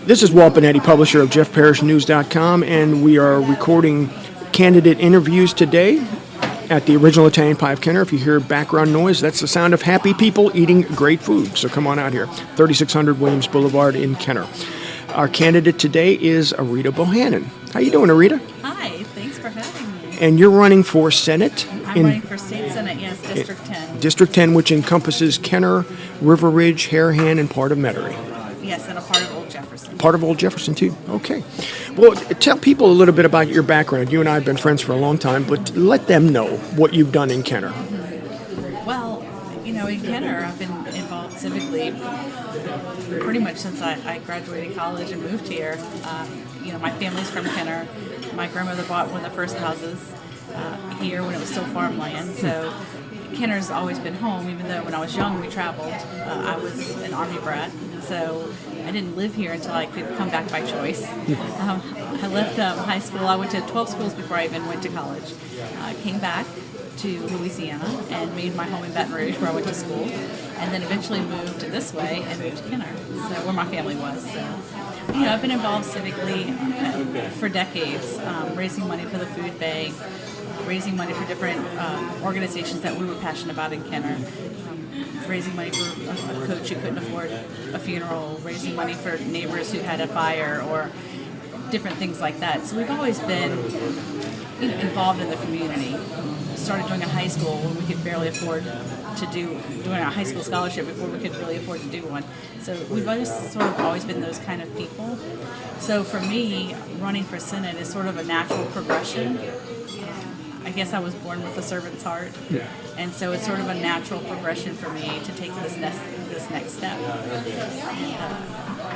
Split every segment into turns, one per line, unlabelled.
This is Walt Benetti, publisher of JeffParrishNews.com, and we are recording candidate interviews today at the original Italian Pie of Kenner. If you hear background noise, that's the sound of happy people eating great food. So come on out here, 3600 Williams Boulevard in Kenner. Our candidate today is Arita Bohannan. How you doing, Arita?
Hi, thanks for having me.
And you're running for Senate?
I'm running for State Senate, yes, District 10.
District 10, which encompasses Kenner, River Ridge, Harahan, and part of Metairie.
Yes, and a part of Old Jefferson.
Part of Old Jefferson, too. Okay. Well, tell people a little bit about your background. You and I have been friends for a long time, but let them know what you've done in Kenner.
Well, in Kenner, I've been involved civically pretty much since I graduated college and moved here. My family's from Kenner. My grandmother bought one of the first houses here when it was still farmland. So Kenner's always been home, even though when I was young we traveled. I was an Army brat, so I didn't live here until I could come back by choice. I left high school. I went to 12 schools before I even went to college. I came back to Louisiana and made my home in Baton Rouge, where I went to school, and then eventually moved this way and moved to Kenner, so where my family was. So, I've been involved civically for decades, raising money for the food bank, raising money for different organizations that we were passionate about in Kenner, raising money for a coach who couldn't afford a funeral, raising money for neighbors who had a fire, or different things like that. So we've always been involved in the community. Started doing a high school when we could barely afford to doing a high school scholarship before we could really afford to do one. So we've just always been those kind of people. So for me, running for Senate is sort of a natural progression. I guess I was born with a servant's heart, and so it's sort of a natural progression for me to take this next step.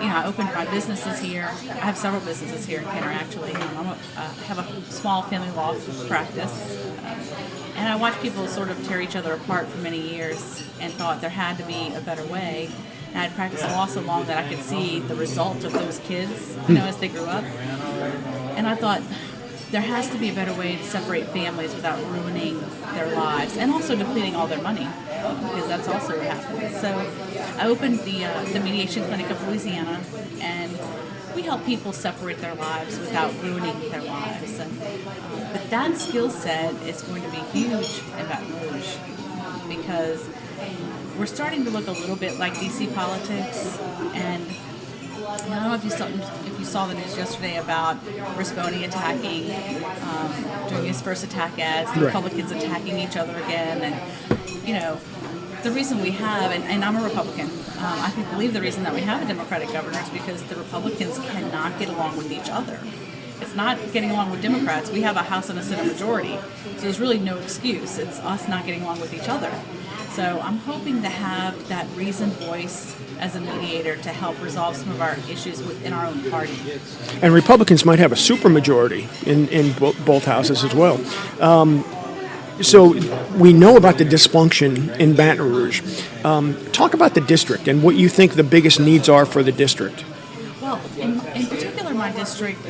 I opened my businesses here. I have several businesses here in Kenner, actually. I have a small family law practice, and I watched people sort of tear each other apart for many years and thought there had to be a better way. And I'd practiced law so long that I could see the result of those kids, as they grew up. And I thought, there has to be a better way to separate families without ruining their lives and also depleting all their money, because that's also what happens. So I opened the Mediation Clinic of Louisiana, and we help people separate their lives without ruining their lives. But that skill set is going to be huge in Baton Rouge, because we're starting to look a little bit like DC politics. And I don't know if you saw the news yesterday about Risponi attacking, doing his first attack ads, the Republicans attacking each other again, and the reason we have, and I'm a Republican, I believe the reason that we have a Democratic governor is because the Republicans cannot get along with each other. It's not getting along with Democrats. We have a House and a Senate majority, so there's really no excuse. It's us not getting along with each other. So I'm hoping to have that reasoned voice as a mediator to help resolve some of our issues within our own party.
And Republicans might have a supermajority in both houses as well. So we know about the dysfunction in Baton Rouge. Talk about the district and what you think the biggest needs are for the district.
Well, in particular, my district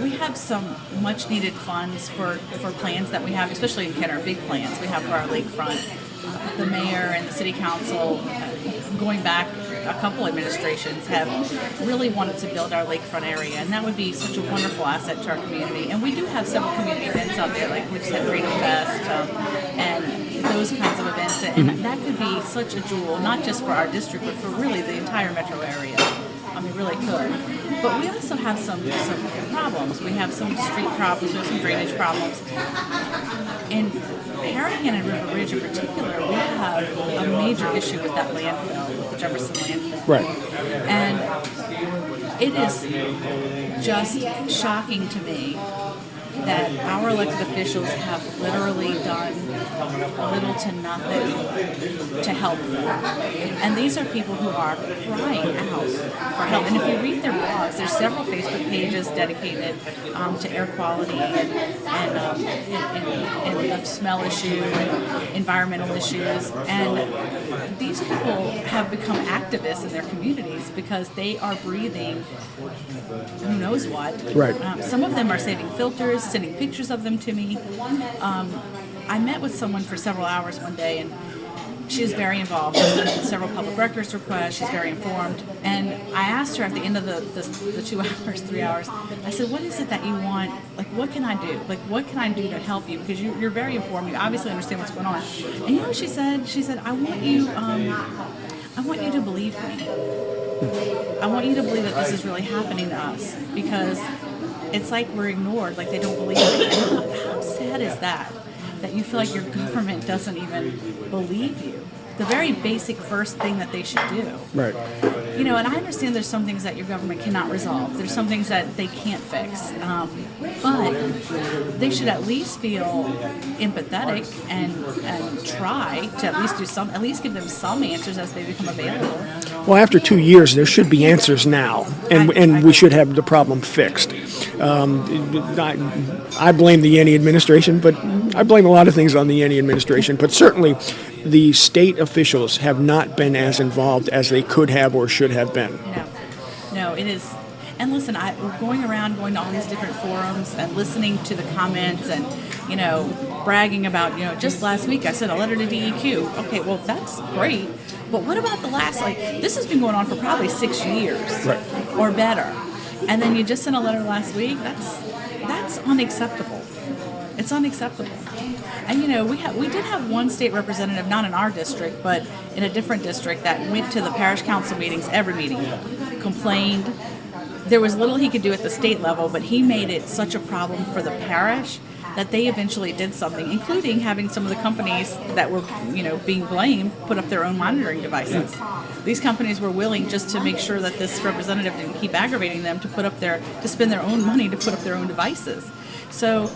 we have some much needed funds for plans that we have, especially in Kenner, big plans we have for our lakefront. The mayor and the city council, going back a couple administrations, have really wanted to build our lakefront area, and that would be such a wonderful asset to our community. And we do have several community events out there, like we just had Freedom Fest and those kinds of events, and that could be such a jewel, not just for our district, but for really the entire metro area. Really could. But we also have some problems. We have some street problems, we have some drainage problems. In Harahan and River Ridge in particular, we have a major issue with that landfill, with the Jefferson landfill.
Right.
And it is just shocking to me that our elected officials have literally done little to nothing to help them. And these are people who are crying out for help. And if you read their blogs, there's several Facebook pages dedicated to air quality and the smell issue and environmental issues. And these people have become activists in their communities because they are breathing who knows what.
Right.
Some of them are saving filters, sending pictures of them to me. I met with someone for several hours one day, and she's very involved. There's been several public records requests. She's very informed. And I asked her at the end of the 2 hours, 3 hours, I said, what is it that you want? Like, what can I do? Like, what can I do to help you? Because you're very informed. You obviously understand what's going on. And you know what she said? She said, I want you to believe me. I want you to believe that this is really happening to us, because it's like we're ignored, like they don't believe it. How sad is that? That you feel like your government doesn't even believe you. The very basic first thing that they should do.
Right.
You know, and I understand there's some things that your government cannot resolve. There's some things that they can't fix. But they should at least feel empathetic and try to at least give them some answers as they become available.
Well, after 2 years, there should be answers now, and we should have the problem fixed. I blame the Yenny administration, but I blame a lot of things on the Yenny administration. But certainly, the state officials have not been as involved as they could have or should have been.
No, it is. And listen, going to all these different forums and listening to the comments and, you know, bragging about, you know, just last week I sent a letter to DEQ. Okay, well, that's great. But what about the last, this has been going on for probably 6 years or better. And then you just sent a letter last week? That's unacceptable. It's unacceptable. And, you know, we did have one state representative, not in our district, but in a different district, that went to the parish council meetings, every meeting, complained. There was little he could do at the state level, but he made it such a problem for the parish that they eventually did something, including having some of the companies that were, you know, being blamed put up their own monitoring devices. These companies were willing, just to make sure that this representative didn't keep aggravating them, to spend their own money to put up their own devices. So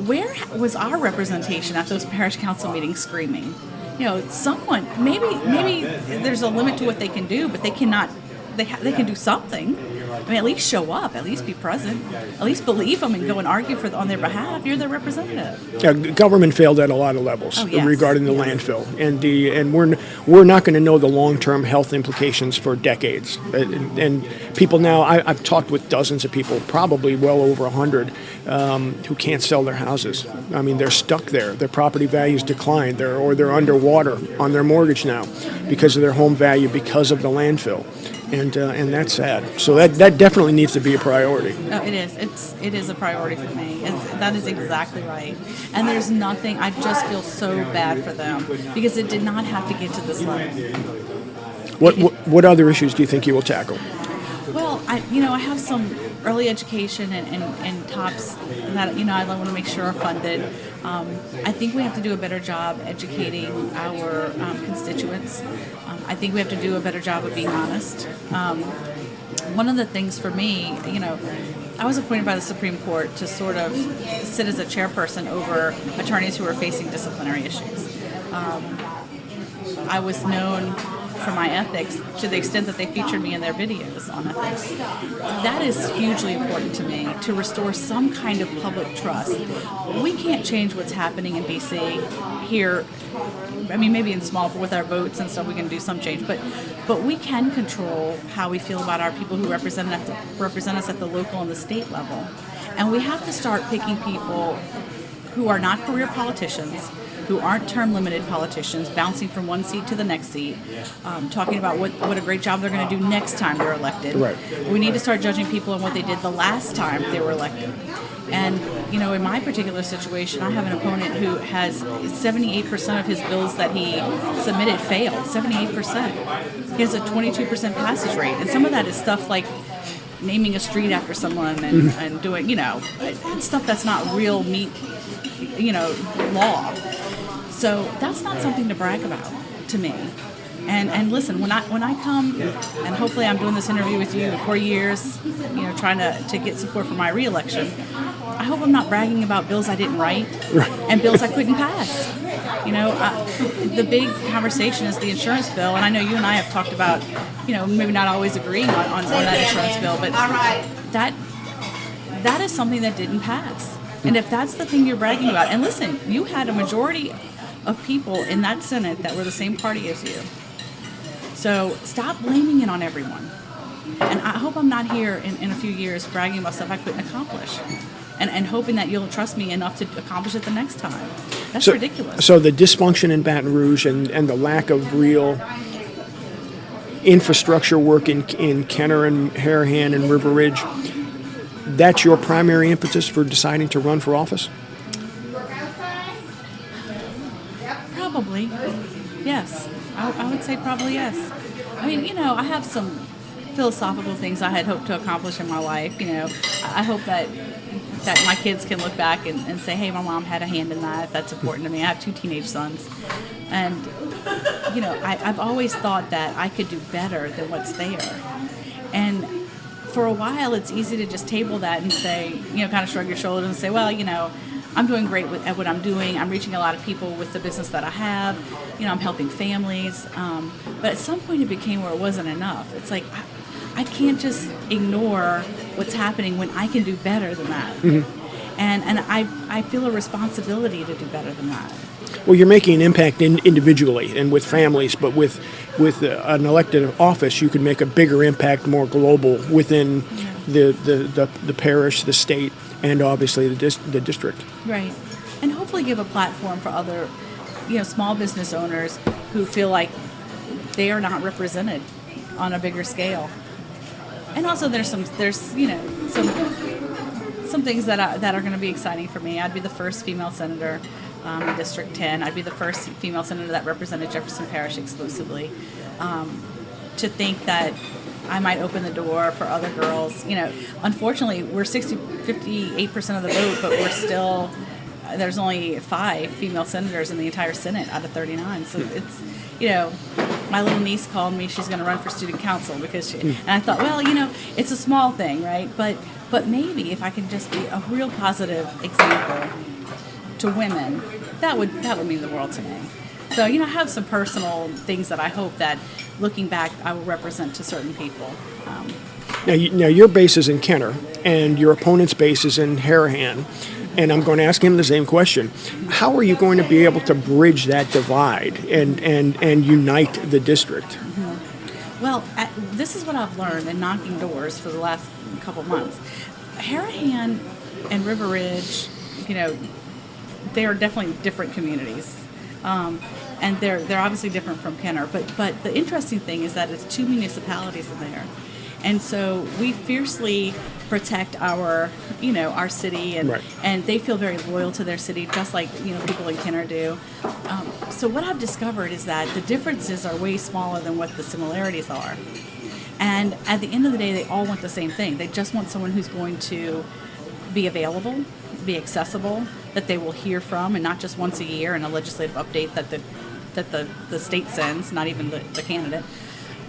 where was our representation at those parish council meetings screaming? You know, someone, maybe there's a limit to what they can do, but they cannot, they can do something. I mean, at least show up, at least be present, at least believe them and go and argue on their behalf. You're their representative.
Yeah, government failed at a lot of levels regarding the landfill, and we're not going to know the long-term health implications for decades. And people now, I've talked with dozens of people, probably well over 100, who can't sell their houses. I mean, they're stuck there. Their property values declined, or they're underwater on their mortgage now because of their home value because of the landfill. And that's sad. So that definitely needs to be a priority.
Oh, it is. It is a priority for me. That is exactly right. And there's nothing. I just feel so bad for them because it did not have to get to this level.
What other issues do you think you will tackle?
Well, I have some early education and TOPS that I want to make sure are funded. I think we have to do a better job educating our constituents. I think we have to do a better job of being honest. One of the things for me, I was appointed by the Supreme Court to sort of sit as a chairperson over attorneys who are facing disciplinary issues. I was known for my ethics to the extent that they featured me in their videos on ethics. That is hugely important to me, to restore some kind of public trust. We can't change what's happening in D.C. here. I mean, maybe in small, but with our votes and stuff, we can do some change. But we can control how we feel about our people who represent us at the local and the state level. And we have to start picking people who are not career politicians, who aren't term-limited politicians, bouncing from one seat to the next seat, talking about what a great job they're going to do next time they're elected.
Right.
We need to start judging people on what they did the last time they were elected. And, in my particular situation, I have an opponent who has 78% of his bills that he submitted failed, 78%. He has a 22% passage rate. And some of that is stuff like naming a street after someone and doing, stuff that's not real meat, law. So that's not something to brag about to me. And listen, when I come, and hopefully I'm doing this interview with you in 4 years, trying to get support for my reelection, I hope I'm not bragging about bills I didn't write and bills I couldn't pass. The big conversation is the insurance bill, and I know you and I have talked about, maybe not always agreeing on that insurance bill, but that is something that didn't pass. And if that's the thing you're bragging about, and listen, you had a majority of people in that Senate that were the same party as you. So stop blaming it on everyone. And I hope I'm not here in a few years bragging about stuff I couldn't accomplish. and hoping that you'll trust me enough to accomplish it the next time. That's
So-
ridiculous.
So the dysfunction in Baton Rouge and the lack of real infrastructure work in Kenner and Harahan and River Ridge, that's your primary impetus for deciding to run for office?
Probably, yes. I would say probably yes. I mean, I have some philosophical things I had hoped to accomplish in my life. I hope that my kids can look back and say, hey, my mom had a hand in that. That's important to me. I have 2 teenage sons. And, I've always thought that I could do better than what's there. And for a while, it's easy to just table that and say, kind of shrug your shoulders and say, well, I'm doing great at what I'm doing. I'm reaching a lot of people with the business that I have. I'm helping families. But at some point, it became where it wasn't enough. It's like, I can't just ignore what's happening when I can do better than that. Mm-hmm. And I feel a responsibility to do better than that.
Well, you're making an impact individually and with families, but with an elected office, you can make a bigger impact, more global within the parish, the state, and obviously the district.
Right. And hopefully give a platform for other, small business owners who feel like they are not represented on a bigger scale. And also there's some things that are going to be exciting for me. I'd be the first female senator in District 10. I'd be the first female senator that represented Jefferson Parish exclusively. To think that I might open the door for other girls. Unfortunately, we're 58% of the vote, but we're still, there's only 5 female senators in the entire Senate out of 39. So it's, my little niece called me, she's going to run for student council because and I thought, well, it's a small thing, right? But maybe if I can just be a real positive example to women, that would mean the world to me. So, I have some personal things that I hope that, looking back, I will represent to certain people.
Now your base is in Kenner, and your opponent's base is in Harahan, and I'm going to ask him the same question. How are you going to be able to bridge that divide and unite the district?
Mm-hmm. Well, this is what I've learned in knocking doors for the last couple months. Harahan and River Ridge, they are definitely different communities. And they're obviously different from Kenner, but the interesting thing is that it's 2 municipalities in there, and so we fiercely protect our city, and
right.
And they feel very loyal to their city, just like people in Kenner do. So what I've discovered is that the differences are way smaller than what the similarities are, and at the end of the day, they all want the same thing. They just want someone who's going to be available, be accessible, that they will hear from, and not just once a year in a legislative update that the state sends, not even the candidate.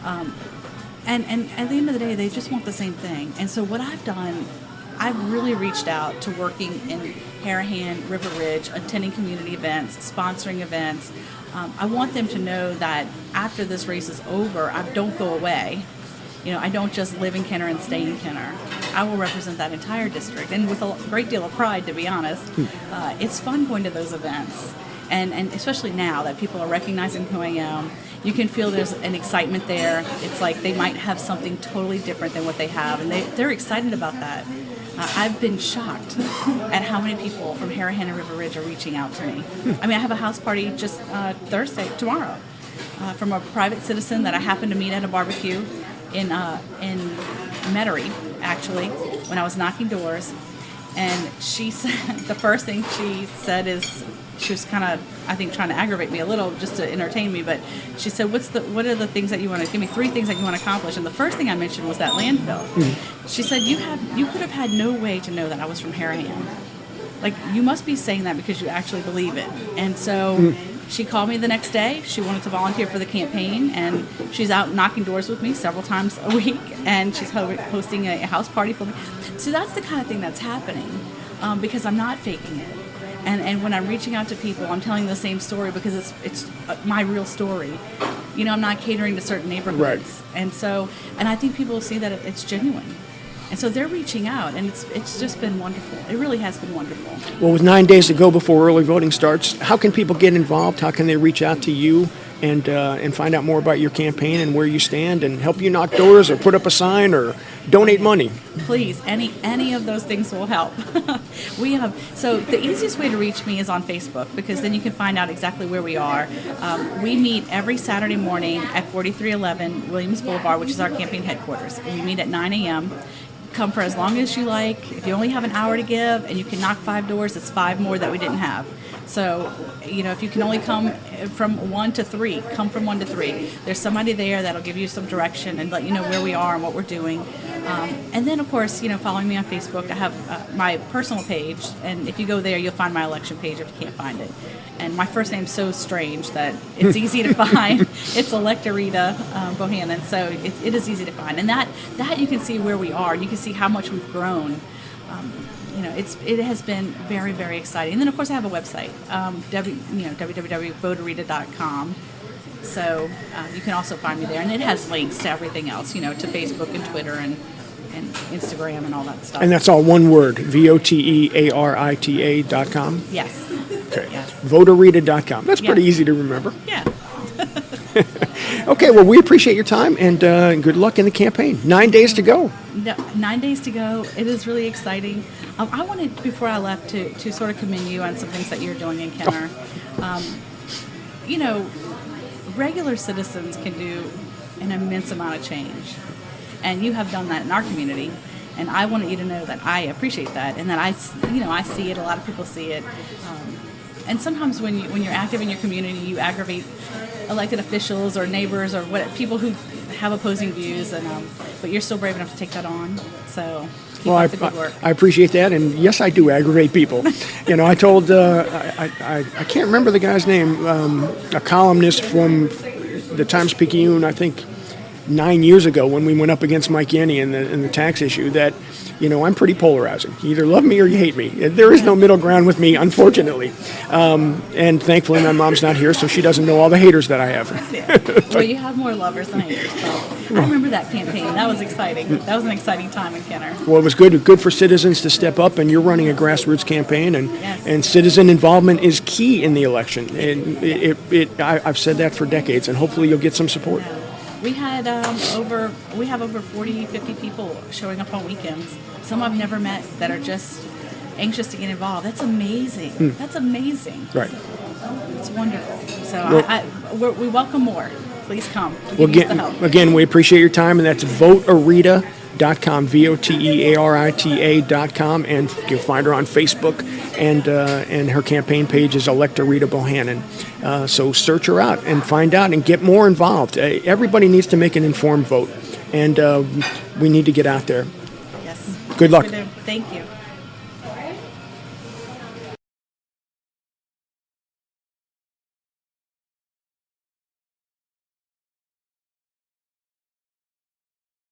And at the end of the day, they just want the same thing. And so what I've done, I've really reached out to working in Harahan, River Ridge, attending community events, sponsoring events. I want them to know that after this race is over, I don't go away. I don't just live in Kenner and stay in Kenner. I will represent that entire district, and with a great deal of pride, to be honest. It's fun going to those events, and especially now that people are recognizing who I am. You can feel there's an excitement there. It's like they might have something totally different than what they have, and they're excited about that. I've been shocked at how many people from Harahan and River Ridge are reaching out to me. I mean, I have a house party just tomorrow, from a private citizen that I happened to meet at a barbecue in Metairie, actually, when I was knocking doors. And she said, the first thing she said is, she was kind of, I think, trying to aggravate me a little just to entertain me, but she said, what are the things that you want to, give me 3 things that you want to accomplish. And the first thing I mentioned was that landfill. Mm-hmm. She said, you could have had no way to know that I was from Harahan. Like, you must be saying that because you actually believe it. And so she called me the next day. She wanted to volunteer for the campaign, and she's out knocking doors with me several times a week, and she's hosting a house party for me. So that's the kind of thing that's happening, because I'm not faking it. And when I'm reaching out to people, I'm telling the same story because it's my real story. I'm not catering to certain neighborhoods.
Right.
And I think people see that it's genuine. And so they're reaching out, and it's just been wonderful. It really has been wonderful.
Well, with 9 days to go before early voting starts, how can people get involved? How can they reach out to you and find out more about your campaign and where you stand and help you knock doors or put up a sign or donate money.
Please, any of those things will help. So the easiest way to reach me is on Facebook, because then you can find out exactly where we are. We meet every Saturday morning at 4311 Williams Boulevard, which is our campaign headquarters. We meet at 9 a.m. Come for as long as you like. If you only have an hour to give and you can knock 5 doors, it's 5 more that we didn't have. So, if you can only come from 1 to 3, come from 1 to 3. There's somebody there that'll give you some direction and let you know where we are and what we're doing. And then, of course, following me on Facebook, I have my personal page, and if you go there, you'll find my election page if you can't find it. And my first name's so strange that it's easy to find. It's Arita Bohannan, so it is easy to find. And that you can see where we are. You can see how much we've grown. It has been very, very exciting. And then, of course, I have a website, www.votarita.com. So you can also find me there, and it has links to everything else, to Facebook and Twitter and Instagram and all that stuff.
And that's all one word, VOTERITA.com?
Yes.
Okay.
Yes.
Votarita.com. That's pretty easy to remember.
Yeah.
Okay, well, we appreciate your time, and good luck in the campaign. 9 days to go.
9 days to go. It is really exciting. I wanted, before I left, to sort of commend you on some things that you're doing in Kenner. Regular citizens can do an immense amount of change, and you have done that in our community. And I wanted you to know that I appreciate that, and that I see it. A lot of people see it. And sometimes when you're active in your community, you aggravate elected officials or neighbors or people who have opposing views, but you're still brave enough to take that on. So keep up the good work.
I appreciate that, and yes, I do aggravate people. I told I can't remember the guy's name, a columnist from the Times-Picayune, I think 9 years ago when we went up against Mike Yanni in the tax issue, that I'm pretty polarizing. You either love me or you hate me. There is no middle ground with me, unfortunately. And thankfully, my mom's not here, so she doesn't know all the haters that I have.
Well, you have more lovers than haters. So I remember that campaign. That was exciting. That was an exciting time in Kenner.
Well, it was good for citizens to step up, and you're running a grassroots campaign, and citizen involvement is key in the election. And I've said that for decades, and hopefully you'll get some support.
Yeah. We have over 40, 50 people showing up on weekends. Some I've never met that are just anxious to get involved. That's amazing. That's amazing.
Right.
It's wonderful. So we welcome more. Please come.
Well, again, we appreciate your time, and that's votearita.com, VOTERITA.com, and you'll find her on Facebook, and her campaign page is Elect Arita Bohannan. So search her out and find out and get more involved. Everybody needs to make an informed vote, and we need to get out there.
Yes.
Good luck.
Thank you.